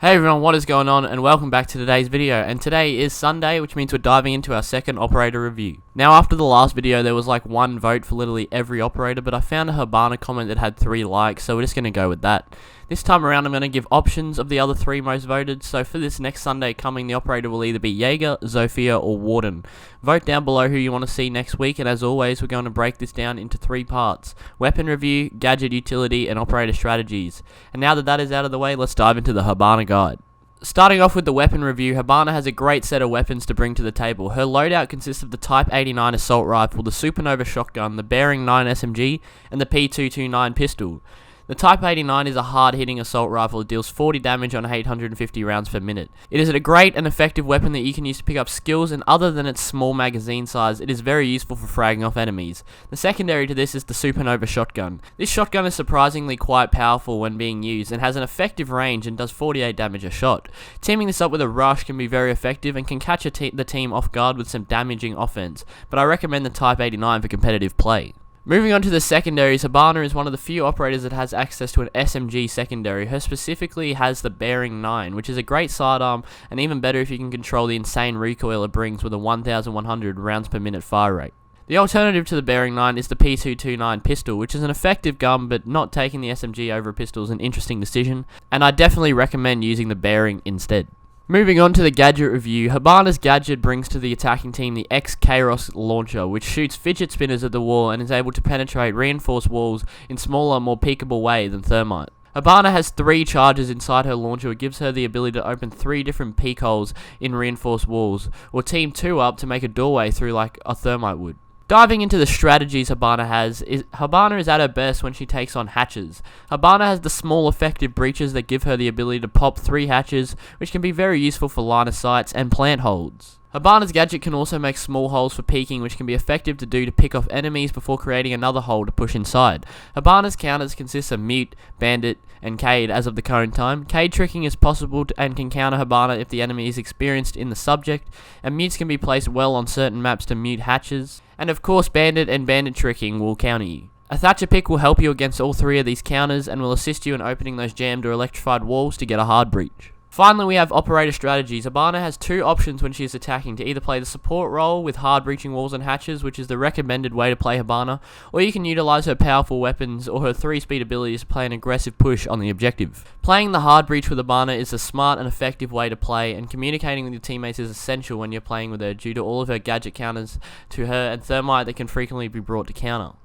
Hey everyone, what is going on, and welcome back to today's video. And today is Sunday, which means we're diving into our second operator review. Now, after the last video there was like one vote for literally every operator, but I found a Hibana comment that had 3 likes, so we're just going to go with that. This time around I'm going to give options of the other 3 most voted, so for this next Sunday coming, the operator will either be Jaeger, Zofia, or Warden. Vote down below who you want to see next week, and as always we're going to break this down into 3 parts: weapon review, gadget utility, and operator strategies. And now that that is out of the way, let's dive into the Hibana guide. Starting off with the weapon review, Hibana has a great set of weapons to bring to the table. Her loadout consists of the Type 89 assault rifle, the Supernova shotgun, the Bearing 9 SMG, and the P229 pistol. The Type 89 is a hard-hitting assault rifle that deals 40 damage on 850 rounds per minute. It is a great and effective weapon that you can use to pick up skills, and other than its small magazine size, it is very useful for fragging off enemies. The secondary to this is the Supernova shotgun. This shotgun is surprisingly quite powerful when being used, and has an effective range and does 48 damage a shot. Teaming this up with a rush can be very effective and can catch the team off guard with some damaging offense, but I recommend the Type 89 for competitive play. Moving on to the secondaries, Hibana is one of the few operators that has access to an SMG secondary. Her specifically has the Bearing 9, which is a great sidearm, and even better if you can control the insane recoil it brings with a 1100 rounds per minute fire rate. The alternative to the Bearing 9 is the P229 pistol, which is an effective gun, but not taking the SMG over a pistol is an interesting decision, and I definitely recommend using the Bearing instead. Moving on to the gadget review, Hibana's gadget brings to the attacking team the X-Kairos launcher, which shoots fidget spinners at the wall and is able to penetrate reinforced walls in smaller, more peekable way than thermite. Hibana has 3 charges inside her launcher, which gives her the ability to open 3 different peek holes in reinforced walls, or team 2 up to make a doorway through like a thermite would. Diving into the strategies Hibana is at her best when she takes on hatches. Hibana has the small effective breaches that give her the ability to pop 3 hatches, which can be very useful for line of sights and plant holds. Hibana's gadget can also make small holes for peeking, which can be effective to do to pick off enemies before creating another hole to push inside. Hibana's counters consist of Mute, Bandit, and Cade as of the current time. Cade tricking is possible and can counter Hibana if the enemy is experienced in the subject, and mutes can be placed well on certain maps to mute hatches. And of course, Bandit and Bandit tricking will counter you. A Thatcher pick will help you against all 3 of these counters and will assist you in opening those jammed or electrified walls to get a hard breach. Finally, we have operator strategies. Hibana has 2 options when she is attacking: to either play the support role with hard breaching walls and hatches, which is the recommended way to play Hibana, or you can utilize her powerful weapons or her 3-speed abilities to play an aggressive push on the objective. Playing the hard breach with Hibana is a smart and effective way to play, and communicating with your teammates is essential when you're playing with her due to all of her gadget counters to her and thermite that can frequently be brought to counter.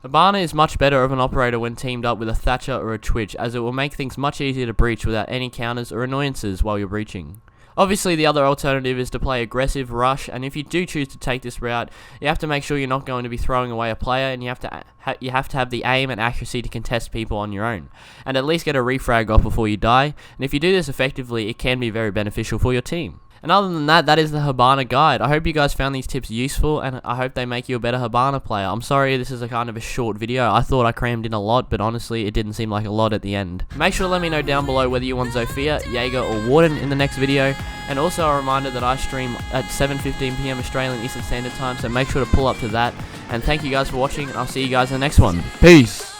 Hibana is much better of an operator when teamed up with a Thatcher or a Twitch, as it will make things much easier to breach without any counters or annoyances while you're breaching. Obviously, the other alternative is to play aggressive rush, and if you do choose to take this route, you have to make sure you're not going to be throwing away a player, and you have to have the aim and accuracy to contest people on your own, and at least get a refrag off before you die. And if you do this effectively, it can be very beneficial for your team. And other than that, that is the Hibana guide. I hope you guys found these tips useful, and I hope they make you a better Hibana player. I'm sorry this is a kind of a short video. I thought I crammed in a lot, but honestly, it didn't seem like a lot at the end. Make sure to let me know down below whether you want Zofia, Jaeger, or Warden in the next video. And also a reminder that I stream at 7:15 PM Australian Eastern Standard Time, so make sure to pull up to that. And thank you guys for watching, and I'll see you guys in the next one. Peace!